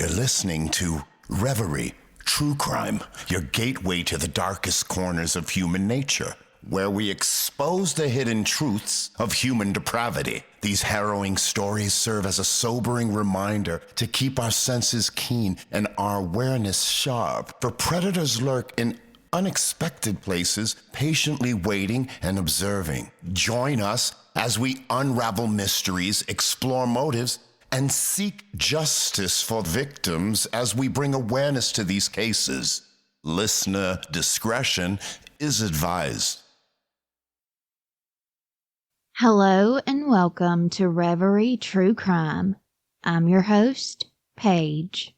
You're listening to Reverie, True Crime, your gateway to the darkest corners of human nature, where we expose the hidden truths of human depravity. These harrowing stories serve as a sobering reminder to keep our senses keen and our awareness sharp, for predators lurk in unexpected places, patiently waiting and observing. Join us as we unravel mysteries, explore motives, and seek justice for victims as we bring awareness to these cases. Listener discretion is advised. Hello and welcome to Reverie True Crime. I'm your host, Paige.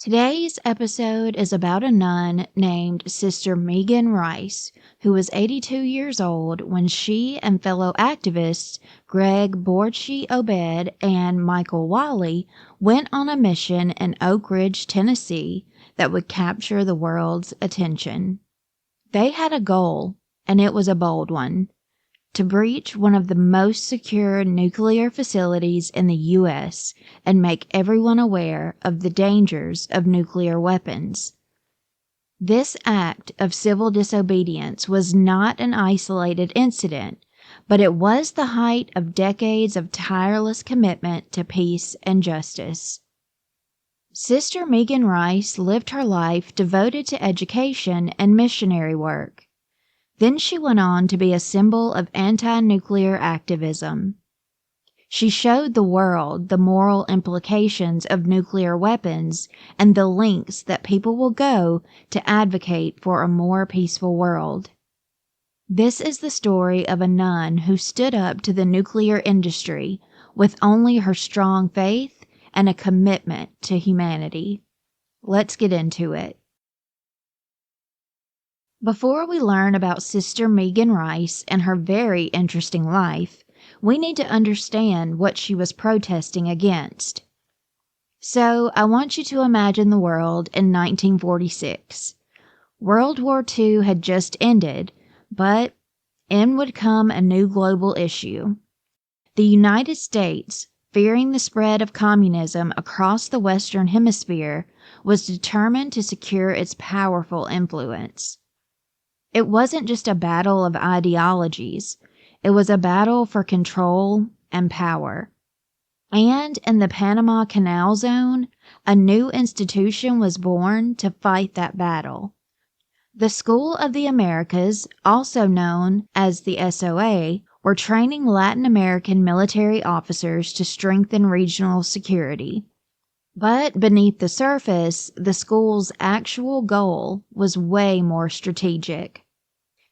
Today's episode is about a nun named Sister Megan Rice, who was 82 years old when she and fellow activists Greg Borchi-Obed and Michael Wally went on a mission in Oak Ridge, Tennessee that would capture the world's attention. They had a goal, and it was a bold one: to breach one of the most secure nuclear facilities in the U.S. and make everyone aware of the dangers of nuclear weapons. This act of civil disobedience was not an isolated incident, but it was the height of decades of tireless commitment to peace and justice. Sister Megan Rice lived her life devoted to education and missionary work. Then she went on to be a symbol of anti-nuclear activism. She showed the world the moral implications of nuclear weapons and the lengths that people will go to advocate for a more peaceful world. This is the story of a nun who stood up to the nuclear industry with only her strong faith and a commitment to humanity. Let's get into it. Before we learn about Sister Megan Rice and her very interesting life, we need to understand what she was protesting against. So, I want you to imagine the world in 1946. World War II had just ended, but in would come a new global issue. The United States, fearing the spread of communism across the Western Hemisphere, was determined to secure its powerful influence. It wasn't just a battle of ideologies, it was a battle for control and power. And in the Panama Canal Zone, a new institution was born to fight that battle. The School of the Americas, also known as the SOA, were training Latin American military officers to strengthen regional security. But beneath the surface, the school's actual goal was way more strategic.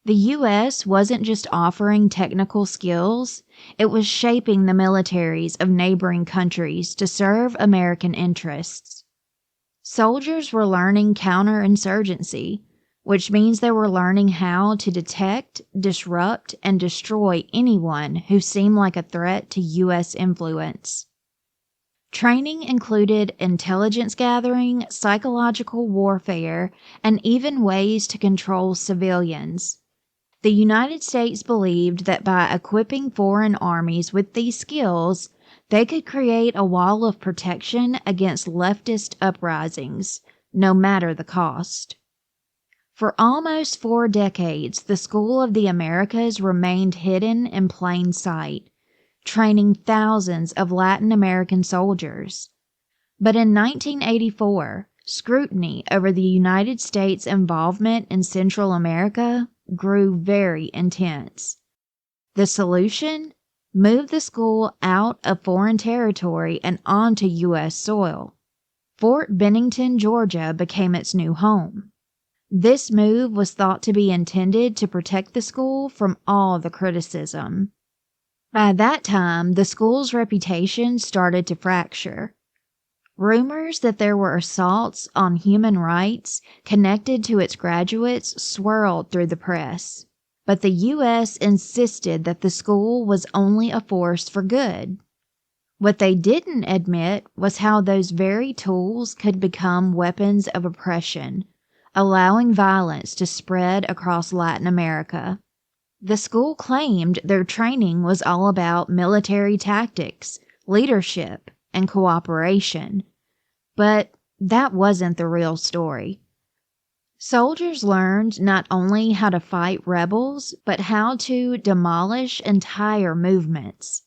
The U.S. wasn't just offering technical skills, it was shaping the militaries of neighboring countries to serve American interests. Soldiers were learning counterinsurgency, which means they were learning how to detect, disrupt, and destroy anyone who seemed like a threat to U.S. influence. Training included intelligence gathering, psychological warfare, and even ways to control civilians. The United States believed that by equipping foreign armies with these skills, they could create a wall of protection against leftist uprisings, no matter the cost. For almost 4 decades, the School of the Americas remained hidden in plain sight, training thousands of Latin American soldiers. But in 1984, scrutiny over the United States' involvement in Central America grew very intense. The solution? Move the school out of foreign territory and onto U.S. soil. Fort Bennington, Georgia became its new home. This move was thought to be intended to protect the school from all the criticism. By that time, the school's reputation started to fracture. Rumors that there were assaults on human rights connected to its graduates swirled through the press, but the U.S. insisted that the school was only a force for good. What they didn't admit was how those very tools could become weapons of oppression, allowing violence to spread across Latin America. The school claimed their training was all about military tactics, leadership, and cooperation. But that wasn't the real story. Soldiers learned not only how to fight rebels, but how to demolish entire movements.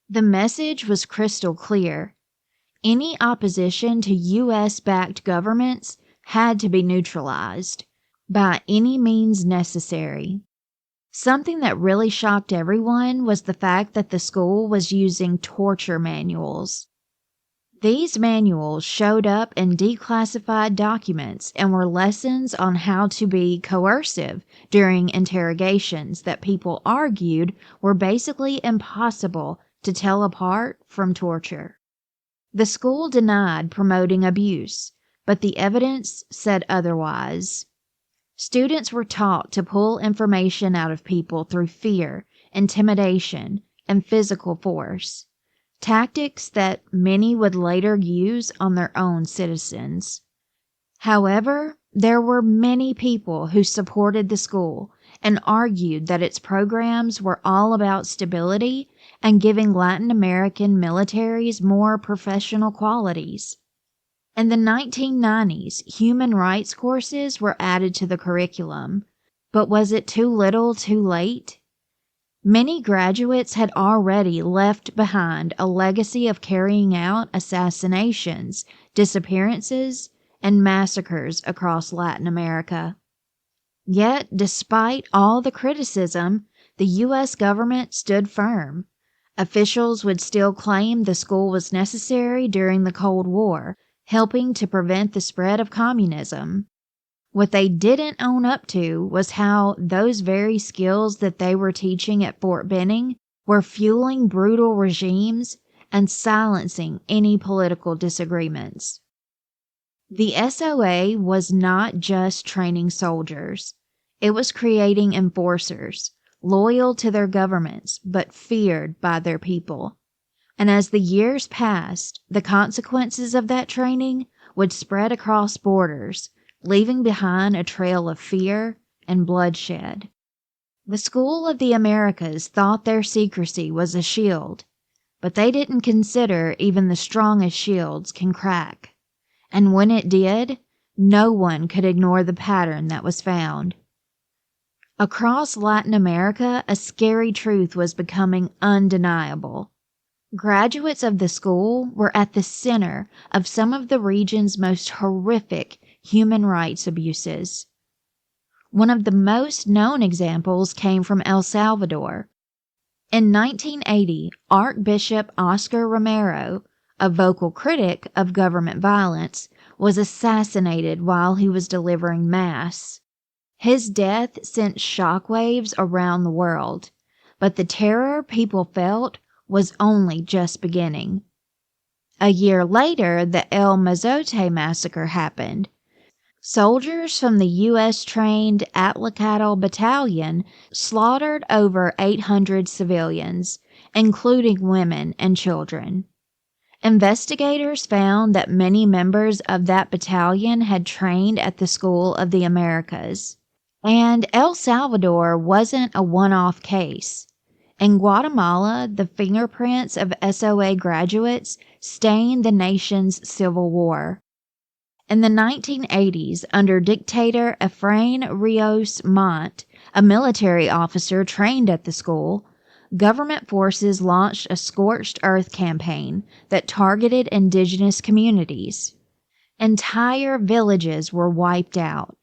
The message was crystal clear. Any opposition to U.S.-backed governments had to be neutralized by any means necessary. Something that really shocked everyone was the fact that the school was using torture manuals. These manuals showed up in declassified documents and were lessons on how to be coercive during interrogations that people argued were basically impossible to tell apart from torture. The school denied promoting abuse, but the evidence said otherwise. Students were taught to pull information out of people through fear, intimidation, and physical force. Tactics that many would later use on their own citizens. However, there were many people who supported the school and argued that its programs were all about stability and giving Latin American militaries more professional qualities. In the 1990s, human rights courses were added to the curriculum, but was it too little too late? Many graduates had already left behind a legacy of carrying out assassinations, disappearances, and massacres across Latin America. Yet, despite all the criticism, the U.S. government stood firm. Officials would still claim the school was necessary during the Cold War, helping to prevent the spread of communism. What they didn't own up to was how those very skills that they were teaching at Fort Benning were fueling brutal regimes and silencing any political disagreements. The SOA was not just training soldiers. It was creating enforcers, loyal to their governments but feared by their people. And as the years passed, the consequences of that training would spread across borders, leaving behind a trail of fear and bloodshed. The School of the Americas thought their secrecy was a shield, but they didn't consider even the strongest shields can crack. And when it did, no one could ignore the pattern that was found. Across Latin America, a scary truth was becoming undeniable. Graduates of the school were at the center of some of the region's most horrific human rights abuses. One of the most known examples came from El Salvador. In 1980, Archbishop Oscar Romero, a vocal critic of government violence, was assassinated while he was delivering Mass. His death sent shockwaves around the world, but the terror people felt was only just beginning. A year later, the El Mazote massacre happened. Soldiers from the U.S.-trained Atlacatl Battalion slaughtered over 800 civilians, including women and children. Investigators found that many members of that battalion had trained at the School of the Americas. And El Salvador wasn't a one-off case. In Guatemala, the fingerprints of SOA graduates stained the nation's civil war. In the 1980s, under dictator Efrain Rios Montt, a military officer trained at the school, government forces launched a scorched earth campaign that targeted indigenous communities. Entire villages were wiped out.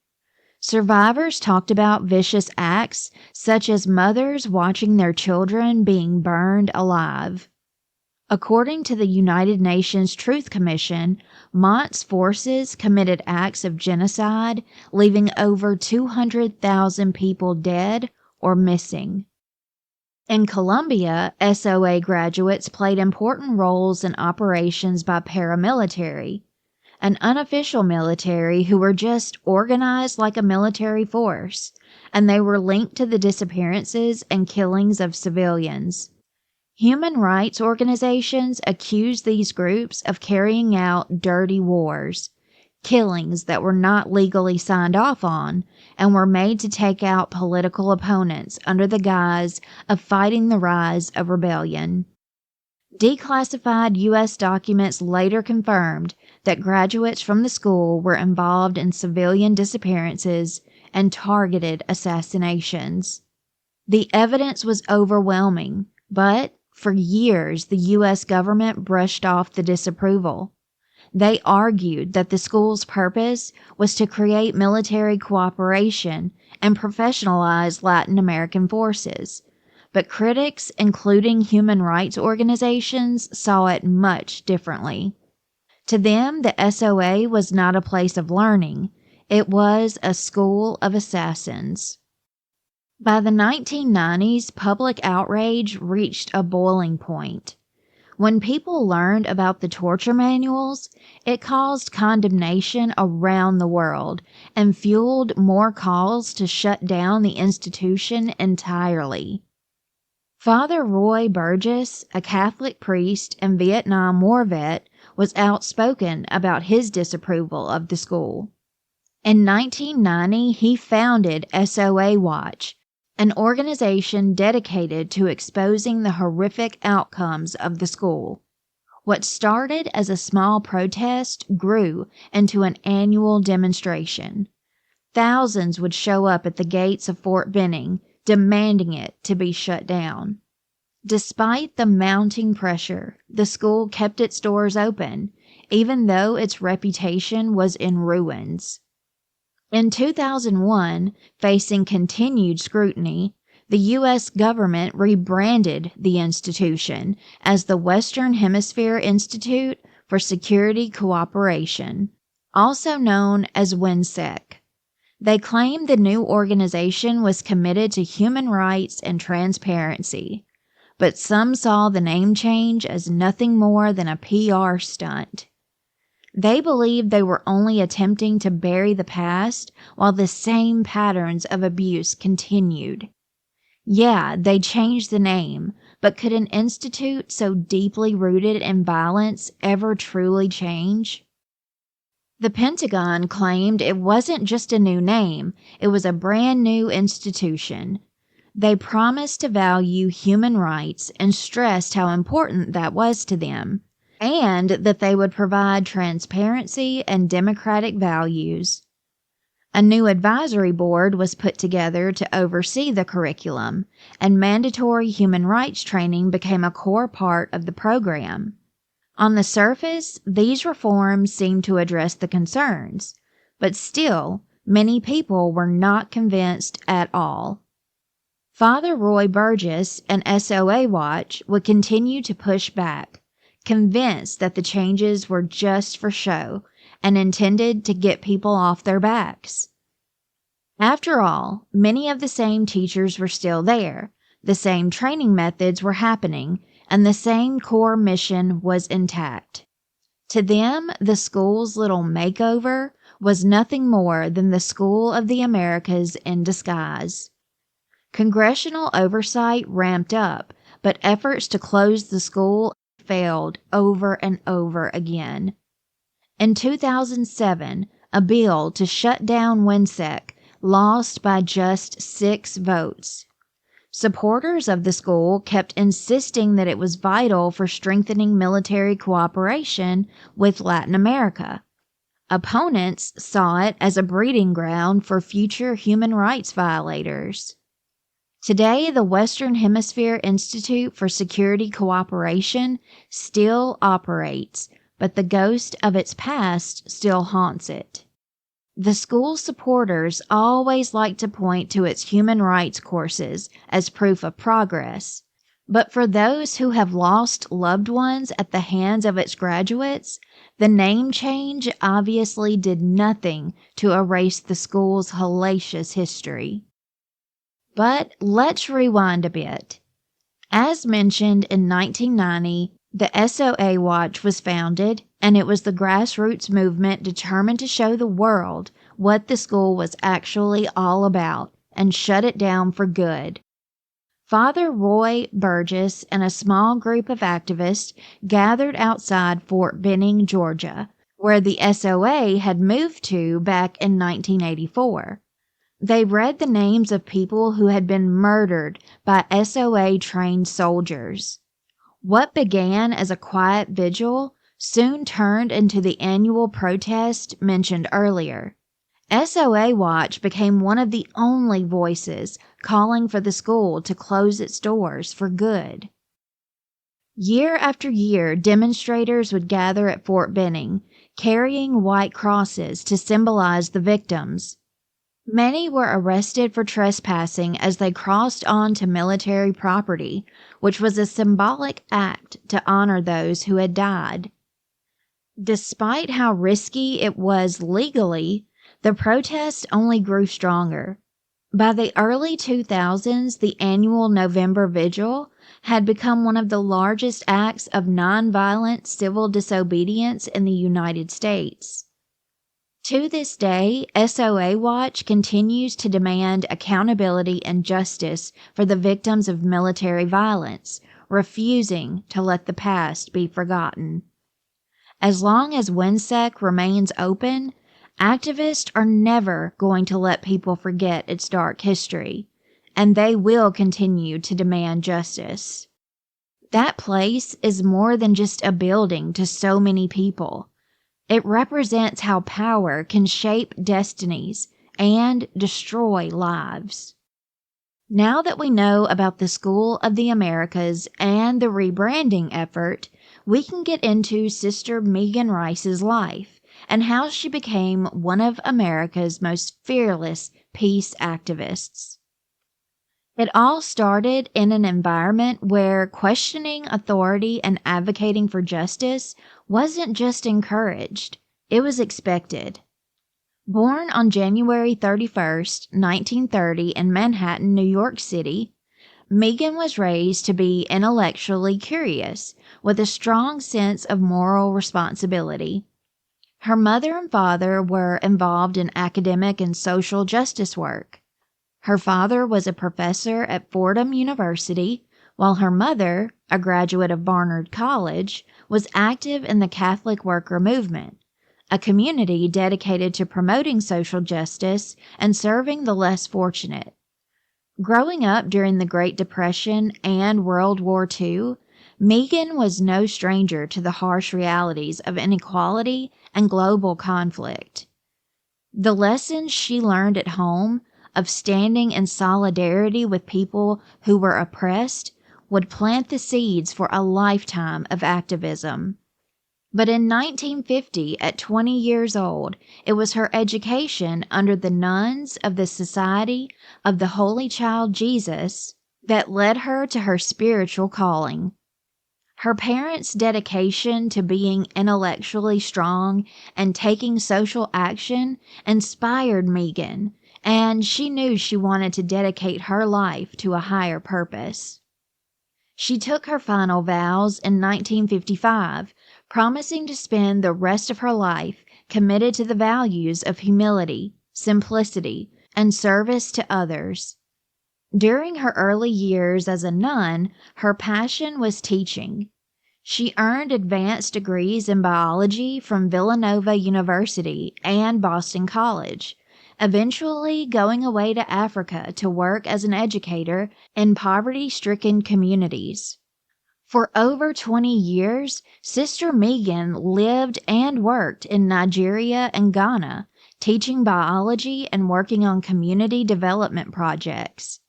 Survivors talked about vicious acts such as mothers watching their children being burned alive. According to the United Nations Truth Commission, Montt's forces committed acts of genocide, leaving over 200,000 people dead or missing. In Colombia, SOA graduates played important roles in operations by paramilitary, an unofficial military who were just organized like a military force, and they were linked to the disappearances and killings of civilians. Human rights organizations accused these groups of carrying out dirty wars, killings that were not legally signed off on and were made to take out political opponents under the guise of fighting the rise of rebellion. Declassified U.S. documents later confirmed that graduates from the school were involved in civilian disappearances and targeted assassinations. The evidence was overwhelming, but for years the U.S. government brushed off the disapproval. They argued that the school's purpose was to create military cooperation and professionalize Latin American forces, but critics, including human rights organizations, saw it much differently. To them, the SOA was not a place of learning. It was a school of assassins. By the 1990s, public outrage reached a boiling point. When people learned about the torture manuals, it caused condemnation around the world and fueled more calls to shut down the institution entirely. Father Roy Burgess, a Catholic priest and Vietnam War vet, was outspoken about his disapproval of the school. In 1990, he founded SOA Watch, an organization dedicated to exposing the horrific outcomes of the school. What started as a small protest grew into an annual demonstration. Thousands would show up at the gates of Fort Benning, demanding it to be shut down. Despite the mounting pressure, the school kept its doors open, even though its reputation was in ruins. In 2001, facing continued scrutiny, the U.S. government rebranded the institution as the Western Hemisphere Institute for Security Cooperation, also known as WHINSEC. They claimed the new organization was committed to human rights and transparency, but some saw the name change as nothing more than a PR stunt. They believed they were only attempting to bury the past while the same patterns of abuse continued. Yeah, they changed the name, but could an institute so deeply rooted in violence ever truly change? The Pentagon claimed it wasn't just a new name, it was a brand new institution. They promised to value human rights and stressed how important that was to them, and that they would provide transparency and democratic values. A new advisory board was put together to oversee the curriculum, and mandatory human rights training became a core part of the program. On the surface, these reforms seemed to address the concerns, but still, many people were not convinced at all. Father Roy Burgess and SOA Watch would continue to push back, convinced that the changes were just for show and intended to get people off their backs. After all, many of the same teachers were still there, the same training methods were happening, and the same core mission was intact. To them, the school's little makeover was nothing more than the School of the Americas in disguise. Congressional oversight ramped up, but efforts to close the school failed over and over again. In 2007, a bill to shut down WHINSEC lost by just 6 votes. Supporters of the school kept insisting that it was vital for strengthening military cooperation with Latin America. Opponents saw it as a breeding ground for future human rights violators. Today, the Western Hemisphere Institute for Security Cooperation still operates, but the ghost of its past still haunts it. The school's supporters always like to point to its human rights courses as proof of progress, but for those who have lost loved ones at the hands of its graduates, the name change obviously did nothing to erase the school's hellacious history. But let's rewind a bit. As mentioned in 1990, the SOA Watch was founded, and it was the grassroots movement determined to show the world what the school was actually all about and shut it down for good. Father Roy Burgess and a small group of activists gathered outside Fort Benning, Georgia, where the SOA had moved to back in 1984. They read the names of people who had been murdered by SOA-trained soldiers. What began as a quiet vigil soon turned into the annual protest mentioned earlier. SOA Watch became one of the only voices calling for the school to close its doors for good. Year after year, demonstrators would gather at Fort Benning, carrying white crosses to symbolize the victims. Many were arrested for trespassing as they crossed onto military property, which was a symbolic act to honor those who had died. Despite how risky it was legally, the protest only grew stronger. By the early 2000s, the annual November Vigil had become one of the largest acts of nonviolent civil disobedience in the United States. To this day, SOA Watch continues to demand accountability and justice for the victims of military violence, refusing to let the past be forgotten. As long as WHINSEC remains open, activists are never going to let people forget its dark history, and they will continue to demand justice. That place is more than just a building to so many people. It represents how power can shape destinies and destroy lives. Now that we know about the School of the Americas and the rebranding effort, we can get into Sister Megan Rice's life and how she became one of America's most fearless peace activists. It all started in an environment where questioning authority and advocating for justice wasn't just encouraged, it was expected. Born on January 31st, 1930 in Manhattan, New York City, Megan was raised to be intellectually curious with a strong sense of moral responsibility. Her mother and father were involved in academic and social justice work. Her father was a professor at Fordham University, while her mother, a graduate of Barnard College, was active in the Catholic Worker Movement, a community dedicated to promoting social justice and serving the less fortunate. Growing up during the Great Depression and World War II, Megan was no stranger to the harsh realities of inequality and global conflict. The lessons she learned at home of standing in solidarity with people who were oppressed would plant the seeds for a lifetime of activism. But in 1950, at 20 years old, it was her education under the nuns of the Society of the Holy Child Jesus that led her to her spiritual calling. Her parents' dedication to being intellectually strong and taking social action inspired Megan, and she knew she wanted to dedicate her life to a higher purpose. She took her final vows in 1955, promising to spend the rest of her life committed to the values of humility, simplicity, and service to others. During her early years as a nun, her passion was teaching. She earned advanced degrees in biology from Villanova University and Boston College, eventually going away to Africa to work as an educator in poverty-stricken communities. For over 20 years, Sister Megan lived and worked in Nigeria and Ghana, teaching biology and working on community development projects.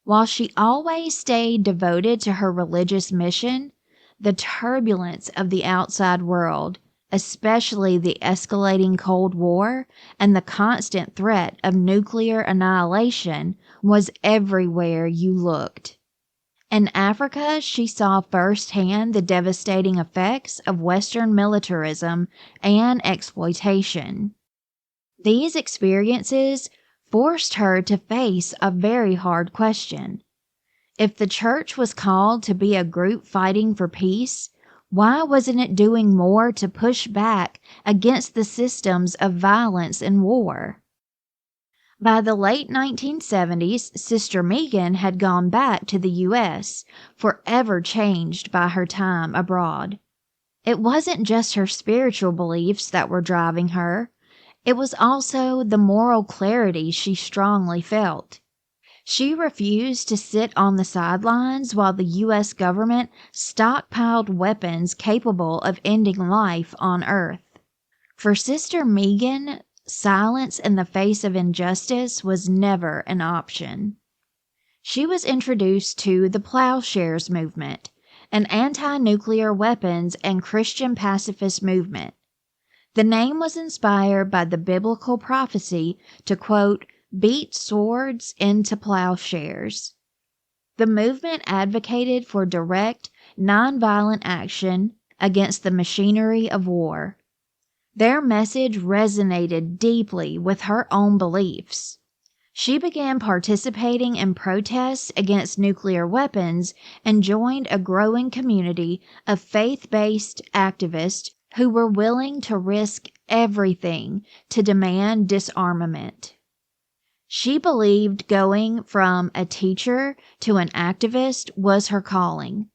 While she always stayed devoted to her religious mission, the turbulence of the outside world, especially the escalating Cold War and the constant threat of nuclear annihilation, was everywhere you looked. In Africa, she saw firsthand the devastating effects of Western militarism and exploitation. These experiences forced her to face a very hard question. If the church was called to be a group fighting for peace, why wasn't it doing more to push back against the systems of violence and war? By the late 1970s, Sister Megan had gone back to the U.S., forever changed by her time abroad. It wasn't just her spiritual beliefs that were driving her. It was also the moral clarity she strongly felt. She refused to sit on the sidelines while the U.S. government stockpiled weapons capable of ending life on Earth. For Sister Megan, silence in the face of injustice was never an option. She was introduced to the Plowshares movement, an anti-nuclear weapons and Christian pacifist movement. The name was inspired by the biblical prophecy to, quote, beat swords into plowshares. The movement advocated for direct, nonviolent action against the machinery of war. Their message resonated deeply with her own beliefs. She began participating in protests against nuclear weapons and joined a growing community of faith-based activists who were willing to risk everything to demand disarmament. She believed going from a teacher to an activist was her calling.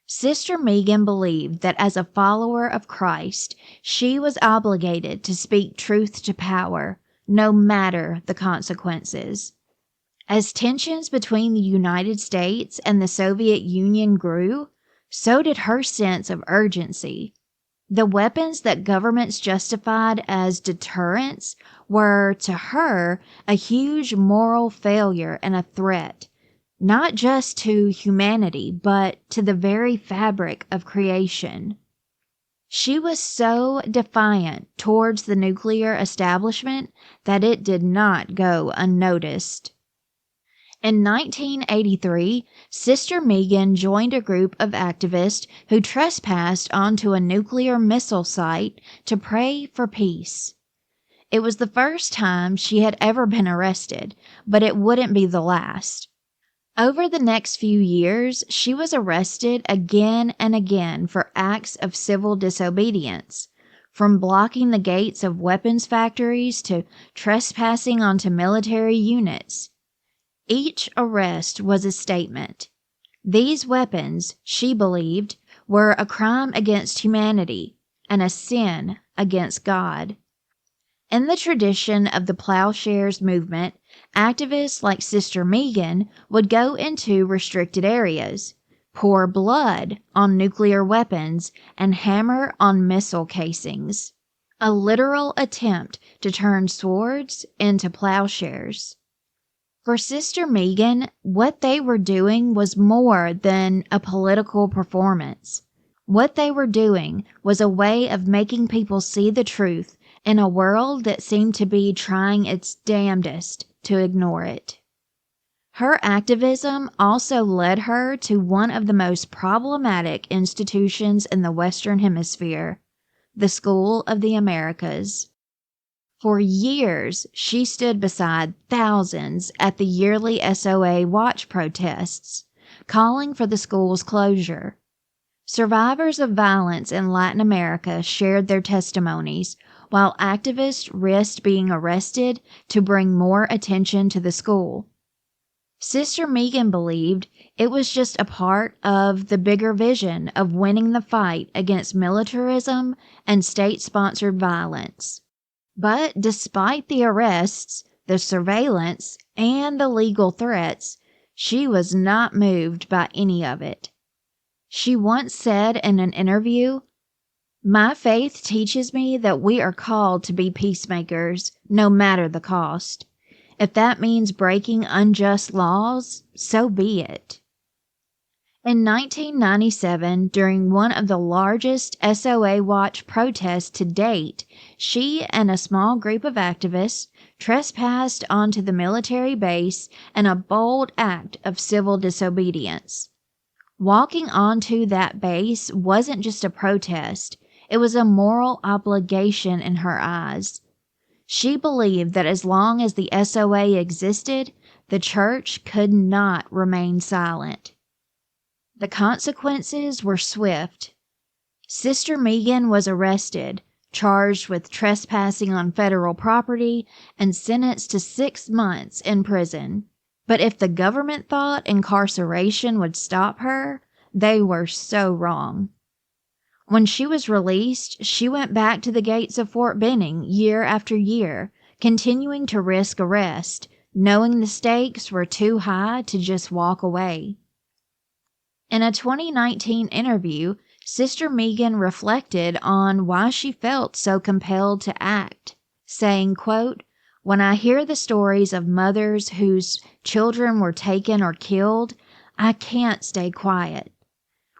Sister Megan believed that as a follower of Christ, she was obligated to speak truth to power, no matter the consequences. As tensions between the United States and the Soviet Union grew, so did her sense of urgency. The weapons that governments justified as deterrents were, to her, a huge moral failure and a threat, not just to humanity, but to the very fabric of creation. She was so defiant towards the nuclear establishment that it did not go unnoticed. In 1983, Sister Megan joined a group of activists who trespassed onto a nuclear missile site to pray for peace. It was the first time she had ever been arrested, but it wouldn't be the last. Over the next few years, she was arrested again and again for acts of civil disobedience, from blocking the gates of weapons factories to trespassing onto military units. Each arrest was a statement. These weapons, she believed, were a crime against humanity and a sin against God. In the tradition of the Plowshares movement, activists like Sister Megan would go into restricted areas, pour blood on nuclear weapons, and hammer on missile casings. A literal attempt to turn swords into plowshares. For Sister Megan, what they were doing was more than a political performance. What they were doing was a way of making people see the truth in a world that seemed to be trying its damnedest to ignore it. Her activism also led her to one of the most problematic institutions in the Western Hemisphere, the School of the Americas. For years, she stood beside thousands at the yearly SOA watch protests, calling for the school's closure. Survivors of violence in Latin America shared their testimonies, while activists risked being arrested to bring more attention to the school. Sister Megan believed it was just a part of the bigger vision of winning the fight against militarism and state-sponsored violence. But despite the arrests, the surveillance, and the legal threats, she was not moved by any of it. She once said in an interview, "My faith teaches me that we are called to be peacemakers, no matter the cost. If that means breaking unjust laws, so be it." In 1997, during one of the largest SOA Watch protests to date, she and a small group of activists trespassed onto the military base in a bold act of civil disobedience. Walking onto that base wasn't just a protest, it was a moral obligation in her eyes. She believed that as long as the SOA existed, the church could not remain silent. The consequences were swift. Sister Megan was arrested, charged with trespassing on federal property, and sentenced to 6 months in prison. But if the government thought incarceration would stop her, they were so wrong. When she was released, she went back to the gates of Fort Benning year after year, continuing to risk arrest, knowing the stakes were too high to just walk away. In a 2019 interview, Sister Megan reflected on why she felt so compelled to act, saying, quote, "When I hear the stories of mothers whose children were taken or killed, I can't stay quiet.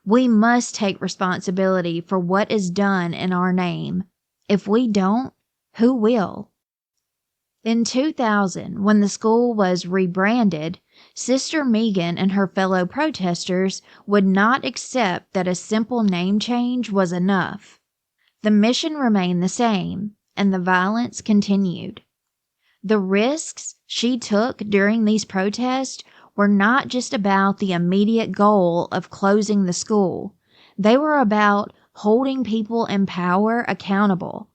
We must take responsibility for what is done in our name. If we don't, who will?" In 2000, when the school was rebranded, Sister Megan and her fellow protesters would not accept that a simple name change was enough. The mission remained the same, and the violence continued. The risks she took during these protests were not just about the immediate goal of closing the school. They were about holding people in power accountable.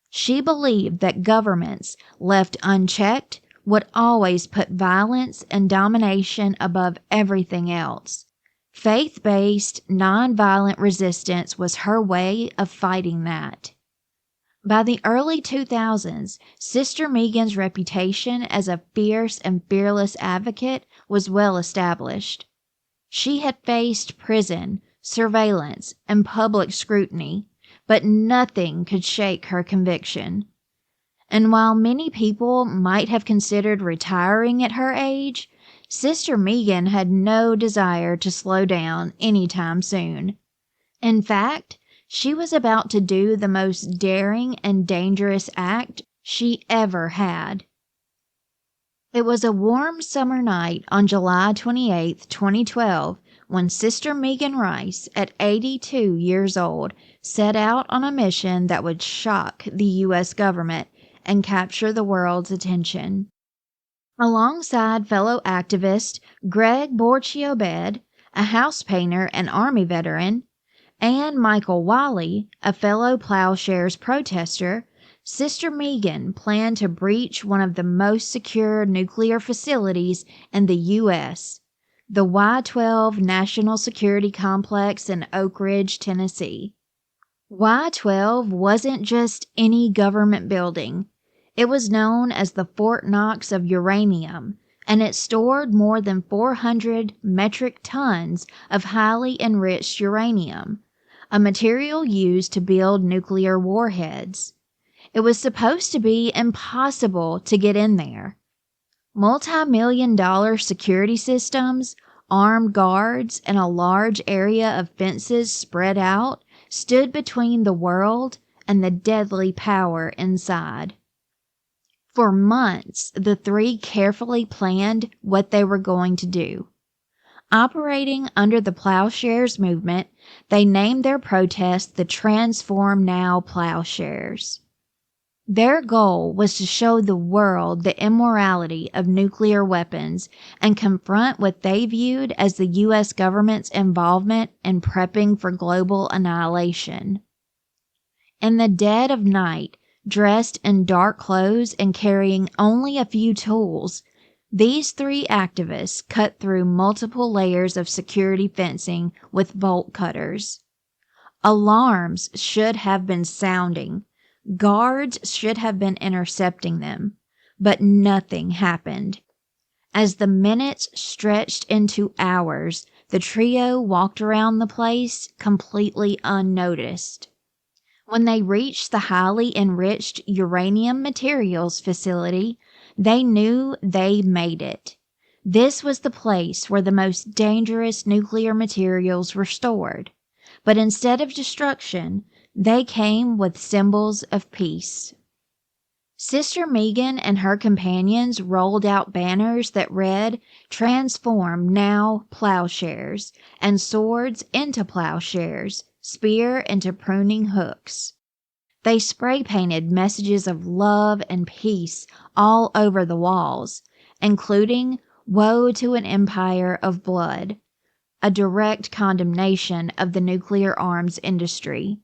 She believed that governments left unchecked would always put violence and domination above everything else. Faith-based, nonviolent resistance was her way of fighting that. By the early 2000s, Sister Megan's reputation as a fierce and fearless advocate was well established. She had faced prison, surveillance, and public scrutiny, but nothing could shake her conviction. And while many people might have considered retiring at her age, Sister Megan had no desire to slow down anytime soon. In fact, she was about to do the most daring and dangerous act she ever had. It was a warm summer night on July 28, 2012, when Sister Megan Rice, at 82 years old, set out on a mission that would shock the U.S. government and capture the world's attention. Alongside fellow activist Greg Borchiobed, a house painter and Army veteran, and Michael Wiley, a fellow Plowshares protester, Sister Megan planned to breach one of the most secure nuclear facilities in the U.S., the Y-12 National Security Complex in Oak Ridge, Tennessee. Y-12 wasn't just any government building. It was known as the Fort Knox of uranium, and it stored more than 400 metric tons of highly enriched uranium, a material used to build nuclear warheads. It was supposed to be impossible to get in there. Multi-million-dollar security systems, armed guards, and a large area of fences spread out stood between the world and the deadly power inside. For months, the three carefully planned what they were going to do. Operating under the Plowshares movement, they named their protest the Transform Now Plowshares. Their goal was to show the world the immorality of nuclear weapons and confront what they viewed as the U.S. government's involvement in prepping for global annihilation. In the dead of night, dressed in dark clothes and carrying only a few tools, these three activists cut through multiple layers of security fencing with bolt cutters. Alarms should have been sounding. Guards should have been intercepting them, but nothing happened. As the minutes stretched into hours, the trio walked around the place completely unnoticed. When they reached the highly enriched uranium materials facility, they knew they made it. This was the place where the most dangerous nuclear materials were stored. But instead of destruction, they came with symbols of peace. Sister Megan and her companions rolled out banners that read, "Transform Now Plowshares," and "Swords into Plowshares, Spear into Pruning Hooks." They spray-painted messages of love and peace all over the walls, including "Woe to an Empire of Blood," a direct condemnation of the nuclear arms industry.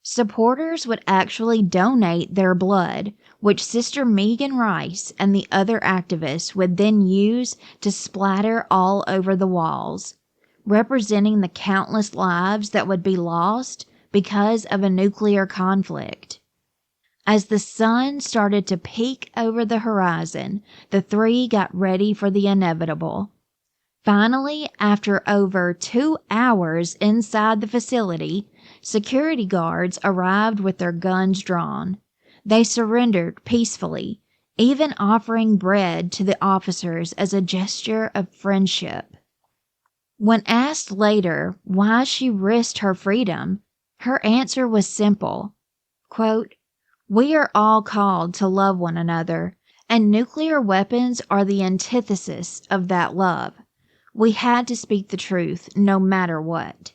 Supporters would actually donate their blood, which Sister Megan Rice and the other activists would then use to splatter all over the walls, representing the countless lives that would be lost because of a nuclear conflict. As the sun started to peek over the horizon, the three got ready for the inevitable. Finally, after over 2 hours inside the facility, security guards arrived with their guns drawn. They surrendered peacefully, even offering bread to the officers as a gesture of friendship. When asked later why she risked her freedom, her answer was simple. Quote, "We are all called to love one another, and nuclear weapons are the antithesis of that love. We had to speak the truth no matter what."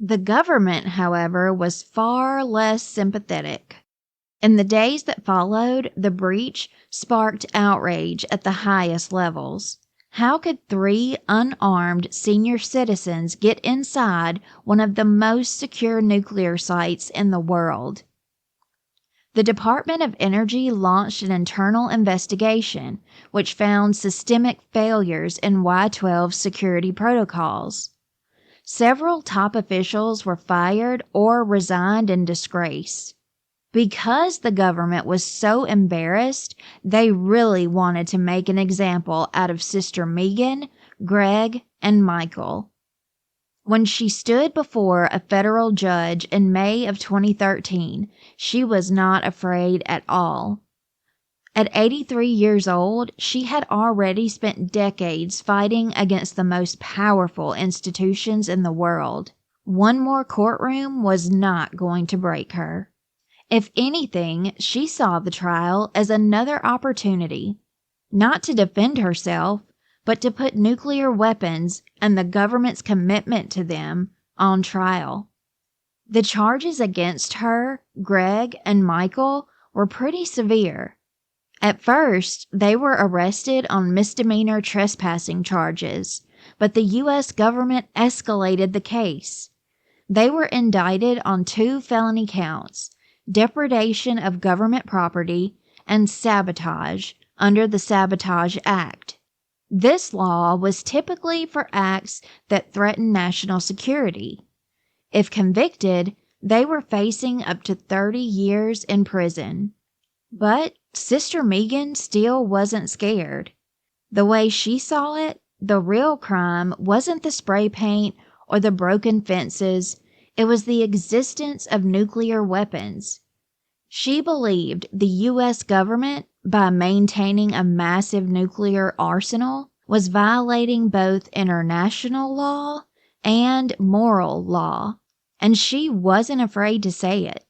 The government, however, was far less sympathetic. In the days that followed, the breach sparked outrage at the highest levels. How could 3 unarmed senior citizens get inside one of the most secure nuclear sites in the world? The Department of Energy launched an internal investigation, which found systemic failures in Y-12's security protocols. Several top officials were fired or resigned in disgrace. Because the government was so embarrassed, they really wanted to make an example out of Sister Megan, Greg, and Michael. When she stood before a federal judge in May of 2013, she was not afraid at all. At 83 years old, she had already spent decades fighting against the most powerful institutions in the world. One more courtroom was not going to break her. If anything, she saw the trial as another opportunity, not to defend herself, but to put nuclear weapons and the government's commitment to them on trial. The charges against her, Greg, and Michael were pretty severe. At first, they were arrested on misdemeanor trespassing charges, but the U.S. government escalated the case. They were indicted on 2 felony counts: depredation of government property and sabotage under the Sabotage Act. This law was typically for acts that threaten national security. If convicted, they were facing up to 30 years in prison. But Sister Megan still wasn't scared. The way she saw it, the real crime wasn't the spray paint or the broken fences. It was the existence of nuclear weapons. She believed the U.S. government, by maintaining a massive nuclear arsenal, was violating both international law and moral law, and she wasn't afraid to say it.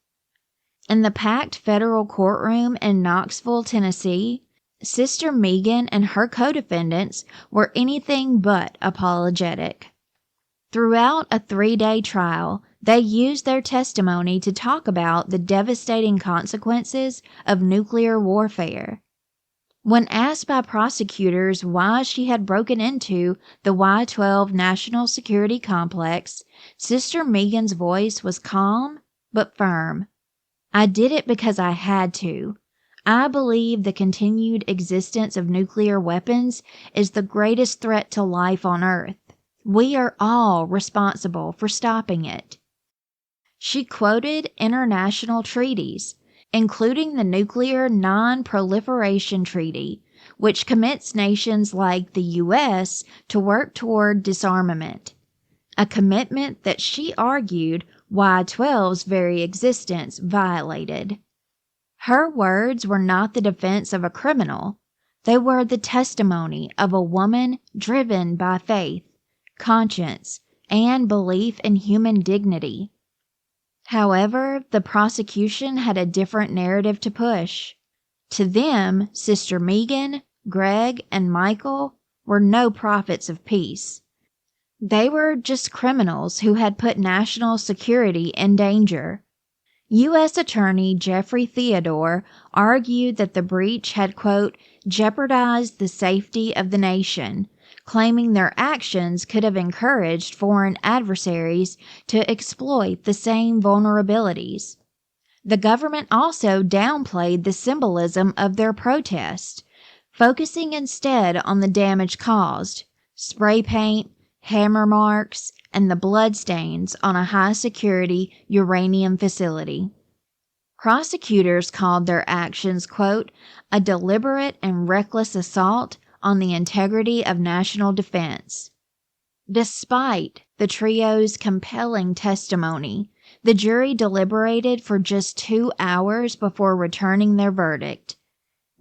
In the packed federal courtroom in Knoxville, Tennessee, Sister Megan and her co-defendants were anything but apologetic. Throughout a 3-day trial, they used their testimony to talk about the devastating consequences of nuclear warfare. When asked by prosecutors why she had broken into the Y-12 National Security Complex, Sister Megan's voice was calm but firm. "I did it because I had to. I believe the continued existence of nuclear weapons is the greatest threat to life on Earth. We are all responsible for stopping it." She quoted international treaties, including the Nuclear Non-Proliferation Treaty, which commits nations like the U.S. to work toward disarmament, a commitment that she argued Y-12's very existence violated. Her words were not the defense of a criminal. They were the testimony of a woman driven by faith, conscience, and belief in human dignity. However, the prosecution had a different narrative to push. To them, Sister Megan, Greg, and Michael were no prophets of peace. They were just criminals who had put national security in danger. U.S. Attorney Jeffrey Theodore argued that the breach had, quote, jeopardized the safety of the nation, claiming their actions could have encouraged foreign adversaries to exploit the same vulnerabilities. The government also downplayed the symbolism of their protest, focusing instead on the damage caused: spray paint, hammer marks, and the bloodstains on a high-security uranium facility. Prosecutors called their actions, quote, a deliberate and reckless assault on the integrity of national defense. Despite the trio's compelling testimony, the jury deliberated for just 2 hours before returning their verdict.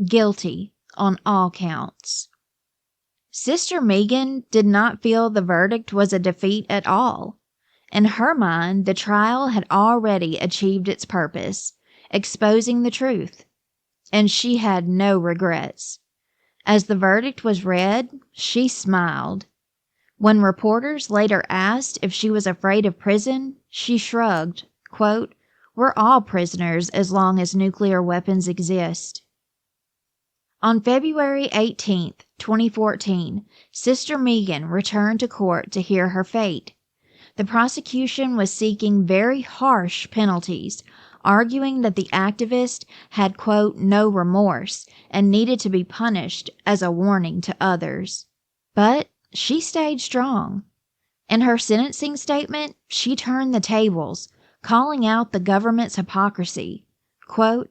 Guilty on all counts. Sister Megan did not feel the verdict was a defeat at all. In her mind, the trial had already achieved its purpose, exposing the truth, and she had no regrets. As the verdict was read, she smiled. When reporters later asked if she was afraid of prison, she shrugged, quote, we're all prisoners as long as nuclear weapons exist. On February 18, 2014, Sister Megan returned to court to hear her fate. The prosecution was seeking very harsh penalties, arguing that the activist had, quote, no remorse and needed to be punished as a warning to others. But she stayed strong. In her sentencing statement, she turned the tables, calling out the government's hypocrisy. Quote,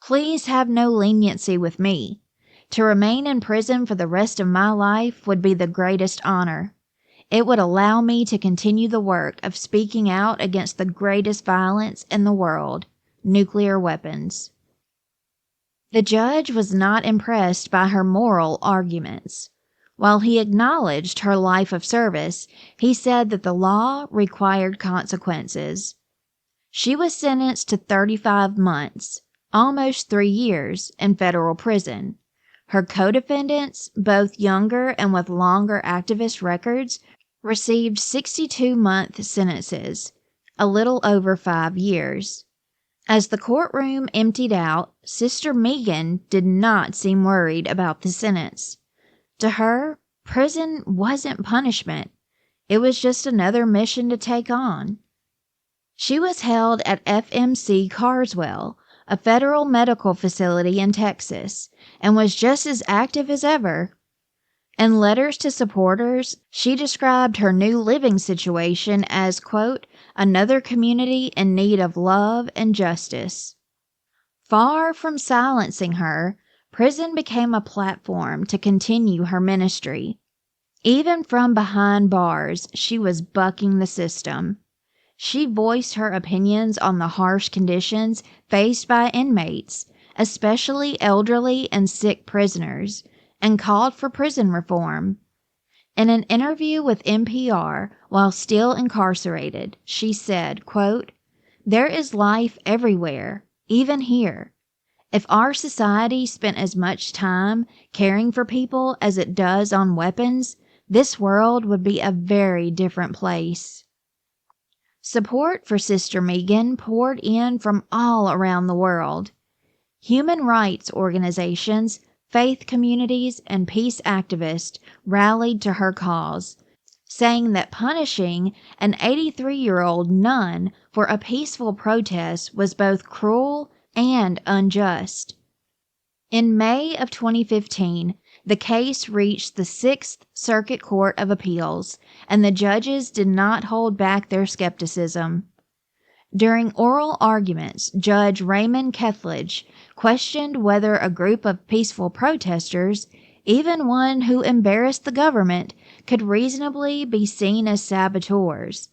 please have no leniency with me. To remain in prison for the rest of my life would be the greatest honor. It would allow me to continue the work of speaking out against the greatest violence in the world, nuclear weapons. The judge was not impressed by her moral arguments. While he acknowledged her life of service, he said that the law required consequences. She was sentenced to 35 months, almost 3 years, in federal prison. Her co-defendants, both younger and with longer activist records, received 62-month sentences, a little over 5 years. As the courtroom emptied out, Sister Megan did not seem worried about the sentence. To her, prison wasn't punishment. It was just another mission to take on. She was held at FMC Carswell, a federal medical facility in Texas, and was just as active as ever. In letters to supporters, she described her new living situation as, quote, another community in need of love and justice. Far from silencing her, prison became a platform to continue her ministry. Even from behind bars, she was bucking the system. She voiced her opinions on the harsh conditions faced by inmates, especially elderly and sick prisoners, and called for prison reform. In an interview with NPR while still incarcerated, she said, quote, there is life everywhere, even here. If our society spent as much time caring for people as it does on weapons, this world would be a very different place. Support for Sister Megan poured in from all around the world. Human rights organizations, faith communities, and peace activists rallied to her cause, saying that punishing an 83-year-old nun for a peaceful protest was both cruel and unjust. In May of 2015, the case reached the 6th Circuit Court of Appeals, and the judges did not hold back their skepticism. During oral arguments, Judge Raymond Kethledge questioned whether a group of peaceful protesters, even one who embarrassed the government, could reasonably be seen as saboteurs.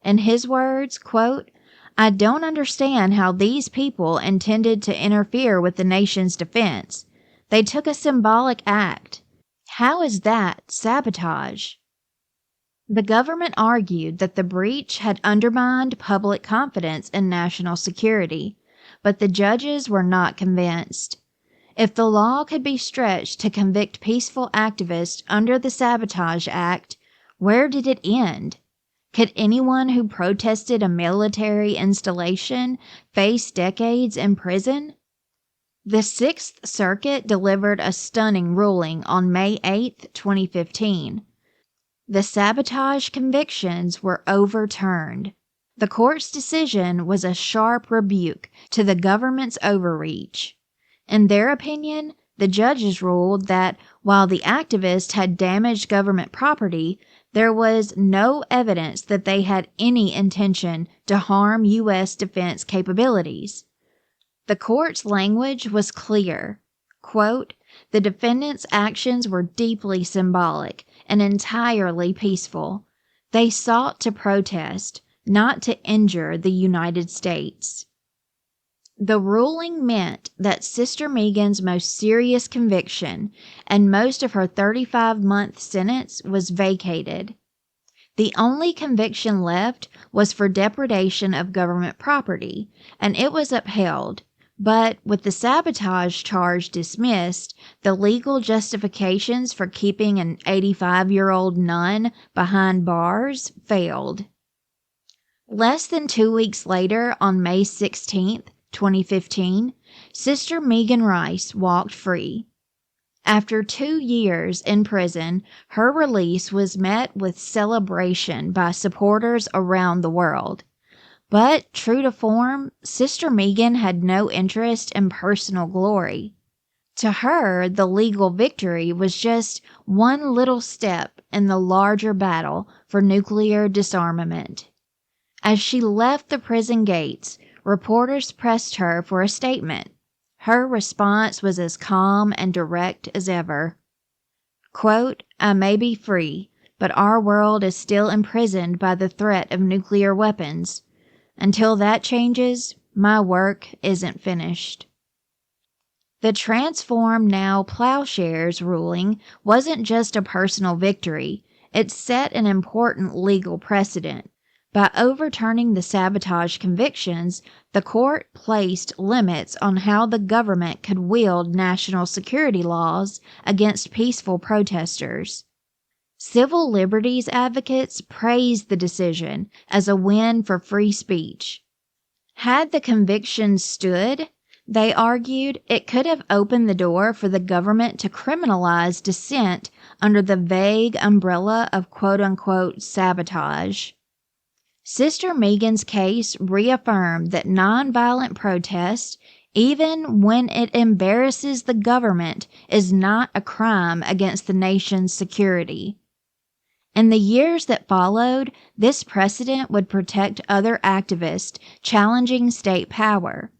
In his words, quote, I don't understand how these people intended to interfere with the nation's defense. They took a symbolic act. How is that sabotage? The government argued that the breach had undermined public confidence in national security, but the judges were not convinced. If the law could be stretched to convict peaceful activists under the Sabotage Act, where did it end? Could anyone who protested a military installation face decades in prison? The 6th Circuit delivered a stunning ruling on May 8, 2015. The sabotage convictions were overturned. The court's decision was a sharp rebuke to the government's overreach. In their opinion, the judges ruled that while the activists had damaged government property, there was no evidence that they had any intention to harm U.S. defense capabilities. The court's language was clear. Quote, "The defendant's actions were deeply symbolic and entirely peaceful. They sought to protest, not to injure the United States." The ruling meant that Sister Megan's most serious conviction and most of her 35-month sentence was vacated. The only conviction left was for depredation of government property, and it was upheld. But with the sabotage charge dismissed, the legal justifications for keeping an 85-year-old nun behind bars failed. Less than 2 weeks later, on May 16, 2015, Sister Megan Rice walked free. After 2 years in prison, her release was met with celebration by supporters around the world. But, true to form, Sister Megan had no interest in personal glory. To her, the legal victory was just one little step in the larger battle for nuclear disarmament. As she left the prison gates, reporters pressed her for a statement. Her response was as calm and direct as ever. Quote, "I may be free, but our world is still imprisoned by the threat of nuclear weapons. Until that changes, my work isn't finished." The Transform Now Plowshares ruling wasn't just a personal victory, it set an important legal precedent. By overturning the sabotage convictions, the court placed limits on how the government could wield national security laws against peaceful protesters. Civil liberties advocates praised the decision as a win for free speech. Had the convictions stood, they argued, it could have opened the door for the government to criminalize dissent under the vague umbrella of quote-unquote sabotage. Sister Megan's case reaffirmed that nonviolent protest, even when it embarrasses the government, is not a crime against the nation's security. In the years that followed, this precedent would protect other activists challenging state power.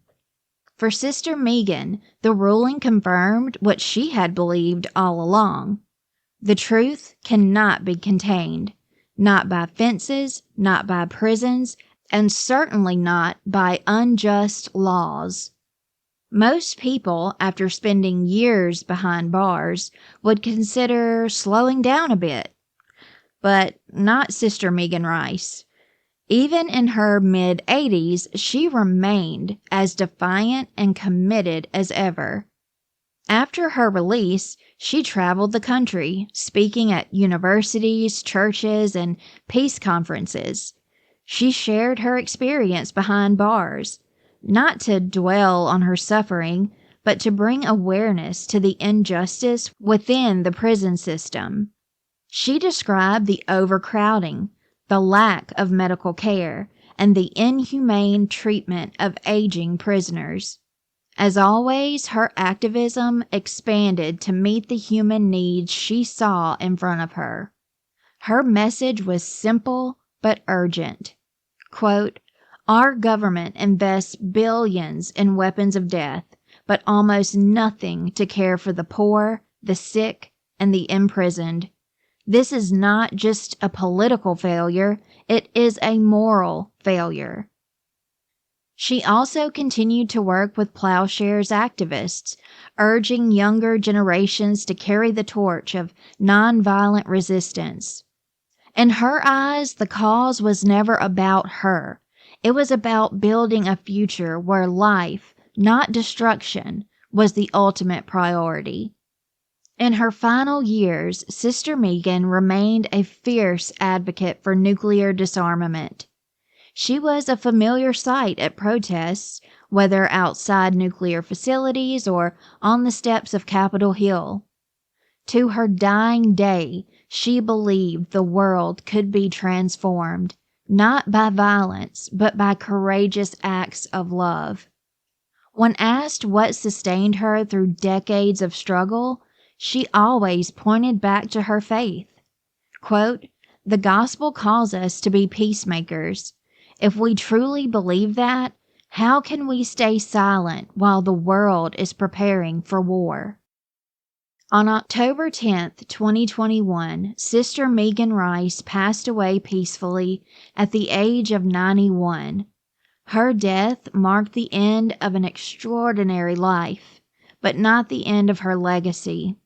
For Sister Megan, the ruling confirmed what she had believed all along. The truth cannot be contained. Not by fences, not by prisons, and certainly not by unjust laws. Most people, after spending years behind bars, would consider slowing down a bit. But not Sister Megan Rice. Even in her mid-80s, she remained as defiant and committed as ever. After her release, she traveled the country, speaking at universities, churches, and peace conferences. She shared her experience behind bars, not to dwell on her suffering, but to bring awareness to the injustice within the prison system. She described the overcrowding, the lack of medical care, and the inhumane treatment of aging prisoners. As always, her activism expanded to meet the human needs she saw in front of her. Her message was simple but urgent. Quote, "Our government invests billions in weapons of death, but almost nothing to care for the poor, the sick, and the imprisoned. This is not just a political failure, it is a moral failure." She also continued to work with Plowshares activists, urging younger generations to carry the torch of nonviolent resistance. In her eyes, the cause was never about her. It was about building a future where life, not destruction, was the ultimate priority. In her final years, Sister Megan remained a fierce advocate for nuclear disarmament. She was a familiar sight at protests, whether outside nuclear facilities or on the steps of Capitol Hill. To her dying day, she believed the world could be transformed, not by violence, but by courageous acts of love. When asked what sustained her through decades of struggle, she always pointed back to her faith. Quote, "The gospel calls us to be peacemakers. If we truly believe that, How can we stay silent while the world is preparing for war? On October 10th, 2021, Sister Megan Rice passed away peacefully at the age of 91. Her death marked the end of an extraordinary life, but not the end of her legacy.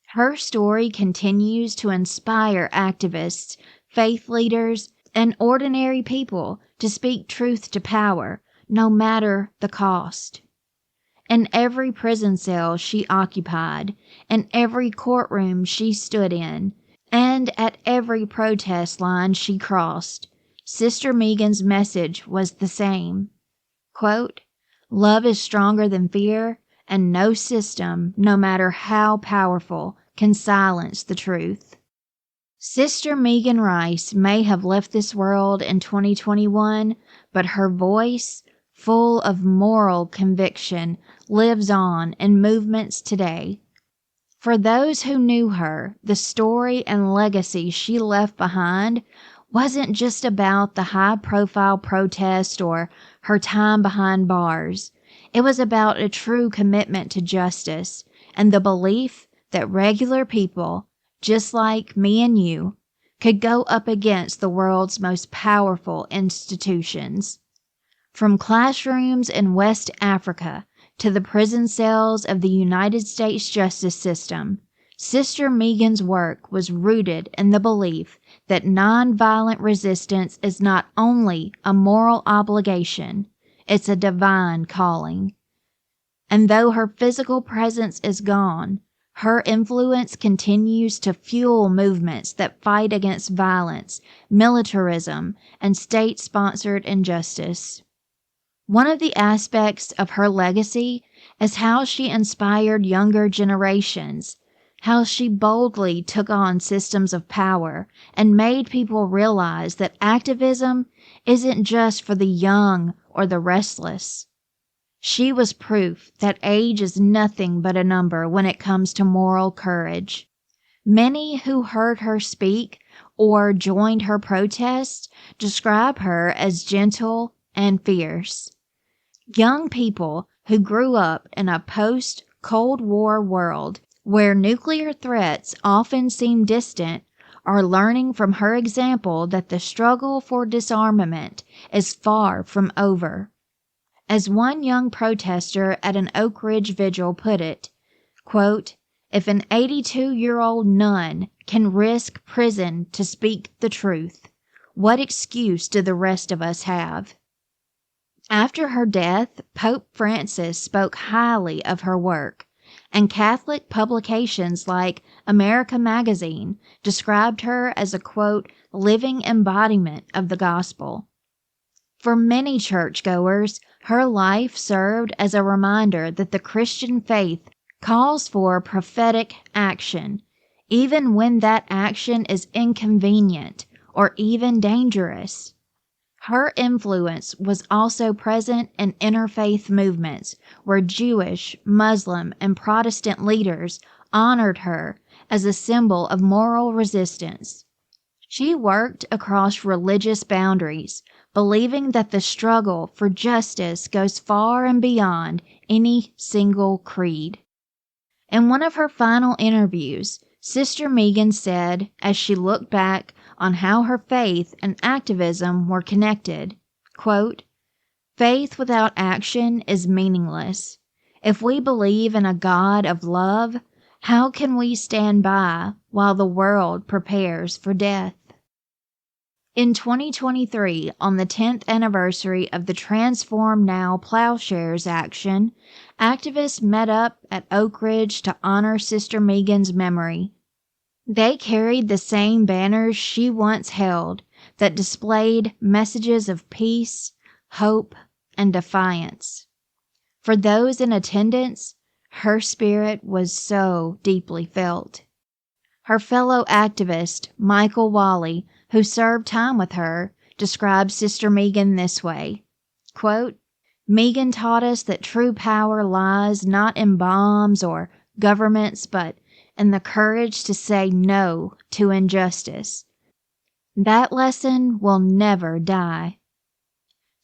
Her story continues to inspire activists, faith leaders, and ordinary people to speak truth to power, no matter the cost. In every prison cell she occupied, in every courtroom she stood in, and at every protest line she crossed, Sister Megan's message was the same. Quote, "Love is stronger than fear, and no system, no matter how powerful, can silence the truth." Sister Megan Rice may have left this world in 2021, but her voice, full of moral conviction, lives on in movements today. For those who knew her, the story and legacy she left behind wasn't just about the high-profile protest or her time behind bars. It was about a true commitment to justice and the belief that regular people, just like me and you, could go up against the world's most powerful institutions. From classrooms in West Africa to the prison cells of the United States justice system, Sister Megan's work was rooted in the belief that nonviolent resistance is not only a moral obligation, it's a divine calling. And though her physical presence is gone, her influence continues to fuel movements that fight against violence, militarism, and state-sponsored injustice. One of the aspects of her legacy is how she inspired younger generations, how she boldly took on systems of power and made people realize that activism isn't just for the young or the restless. She was proof that age is nothing but a number when it comes to moral courage. Many who heard her speak or joined her protests describe her as gentle and fierce. Young people who grew up in a post-Cold War world where nuclear threats often seem distant are learning from her example that the struggle for disarmament is far from over. As one young protester at an Oak Ridge vigil put it, quote, "If an 82-year-old nun can risk prison to speak the truth, what excuse do the rest of us have?" After her death, Pope Francis spoke highly of her work, and Catholic publications like America Magazine described her as a, quote, "living embodiment of the gospel." For many churchgoers, her life served as a reminder that the Christian faith calls for prophetic action, even when that action is inconvenient or even dangerous. Her influence was also present in interfaith movements where Jewish, Muslim, and Protestant leaders honored her as a symbol of moral resistance. She worked across religious boundaries, believing that the struggle for justice goes far and beyond any single creed. In one of her final interviews, Sister Megan said, as she looked back on how her faith and activism were connected, quote, "Faith without action is meaningless. If we believe in a God of love, how can we stand by while the world prepares for death?" In 2023, on the 10th anniversary of the Transform Now Plowshares action, activists met up at Oak Ridge to honor Sister Megan's memory. They carried the same banners she once held that displayed messages of peace, hope, and defiance. For those in attendance, her spirit was so deeply felt. Her fellow activist, Michael Wally, who served time with her, describes Sister Megan this way, quote, "Megan taught us that true power lies not in bombs or governments, but in the courage to say no to injustice. That lesson will never die."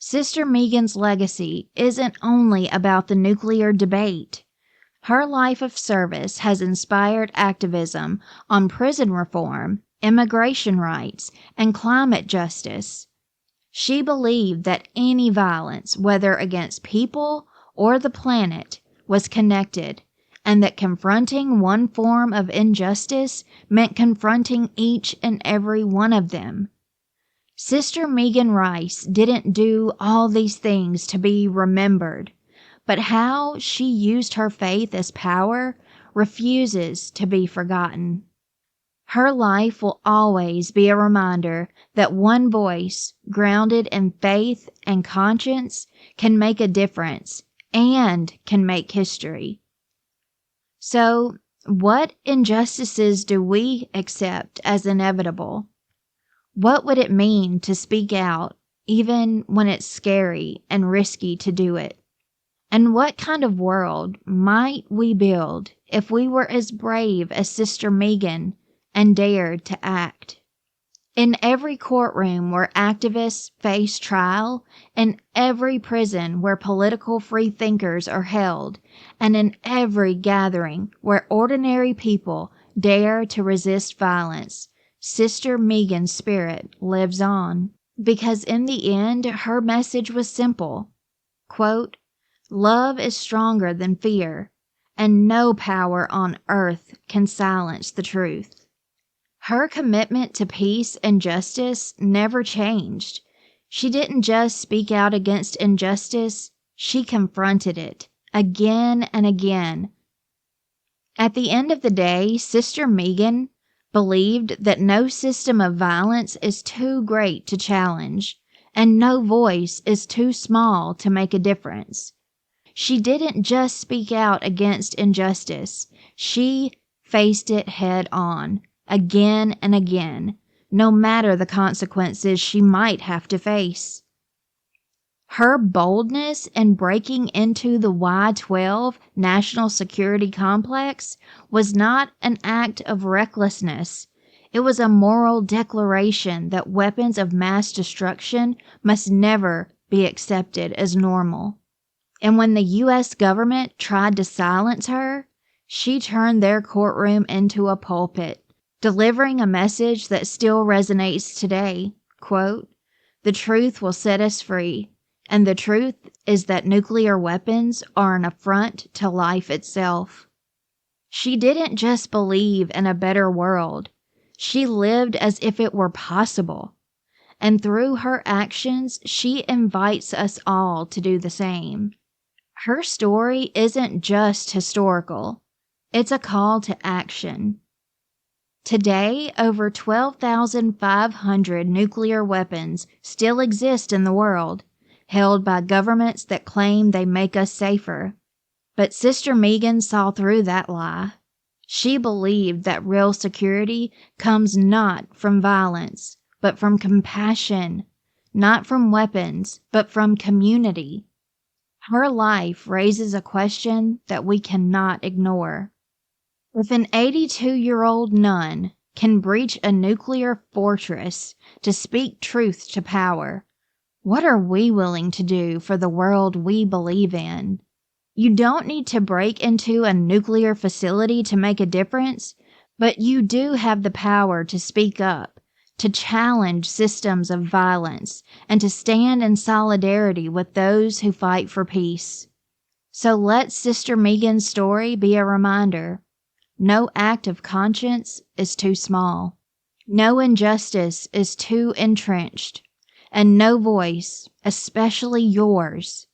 Sister Megan's legacy isn't only about the nuclear debate. Her life of service has inspired activism on prison reform, immigration rights, and climate justice. She believed that any violence, whether against people or the planet, was connected, and that confronting one form of injustice meant confronting each and every one of them. Sister Megan Rice didn't do all these things to be remembered, but how she used her faith as power refuses to be forgotten. Her life will always be a reminder that one voice, grounded in faith and conscience, can make a difference and can make history. So, what injustices do we accept as inevitable? What would it mean to speak out, even when it's scary and risky to do it? And what kind of world might we build if we were as brave as Sister Megan and dared to act? In every courtroom where activists face trial, in every prison where political free thinkers are held, and in every gathering where ordinary people dare to resist violence, Sister Megan's spirit lives on. Because in the end, her message was simple. Quote, "Love is stronger than fear, and no power on earth can silence the truth." Her commitment to peace and justice never changed. She didn't just speak out against injustice, she confronted it again and again. At the end of the day, Sister Megan believed that no system of violence is too great to challenge, and no voice is too small to make a difference. She didn't just speak out against injustice, she faced it head on. Again and again, no matter the consequences she might have to face. Her boldness in breaking into the Y-12 National Security Complex was not an act of recklessness. It was a moral declaration that weapons of mass destruction must never be accepted as normal. And when the U.S. government tried to silence her, she turned their courtroom into a pulpit, delivering a message that still resonates today. Quote, "The truth will set us free, and the truth is that nuclear weapons are an affront to life itself." She didn't just believe in a better world. She lived as if it were possible. And through her actions, she invites us all to do the same. Her story isn't just historical. It's a call to action. Today, over 12,500 nuclear weapons still exist in the world, held by governments that claim they make us safer. But Sister Megan saw through that lie. She believed that real security comes not from violence, but from compassion, not from weapons, but from community. Her life raises a question that we cannot ignore. If an 82-year-old nun can breach a nuclear fortress to speak truth to power, what are we willing to do for the world we believe in? You don't need to break into a nuclear facility to make a difference, but you do have the power to speak up, to challenge systems of violence, and to stand in solidarity with those who fight for peace. So let Sister Megan's story be a reminder. No act of conscience is too small. No injustice is too entrenched. And no voice, especially yours,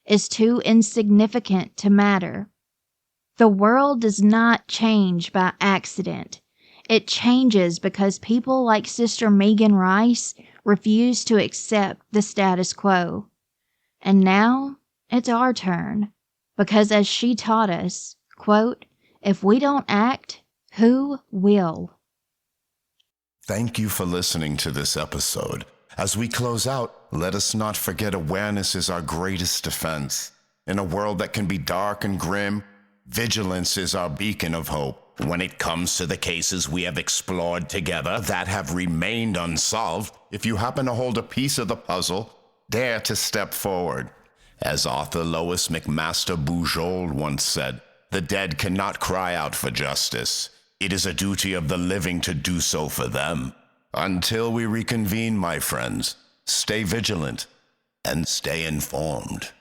is too insignificant to matter. The world does not change by accident. It changes because people like Sister Megan Rice refuse to accept the status quo. And now it's our turn, because as she taught us, quote, "If we don't act, who will?" Thank you for listening to this episode. As we close out, let us not forget awareness is our greatest defense. In a world that can be dark and grim, vigilance is our beacon of hope. When it comes to the cases we have explored together that have remained unsolved, if you happen to hold a piece of the puzzle, dare to step forward. As author Lois McMaster Bujold once said, the dead cannot cry out for justice. It is a duty of the living to do so for them. Until we reconvene, my friends, stay vigilant and stay informed.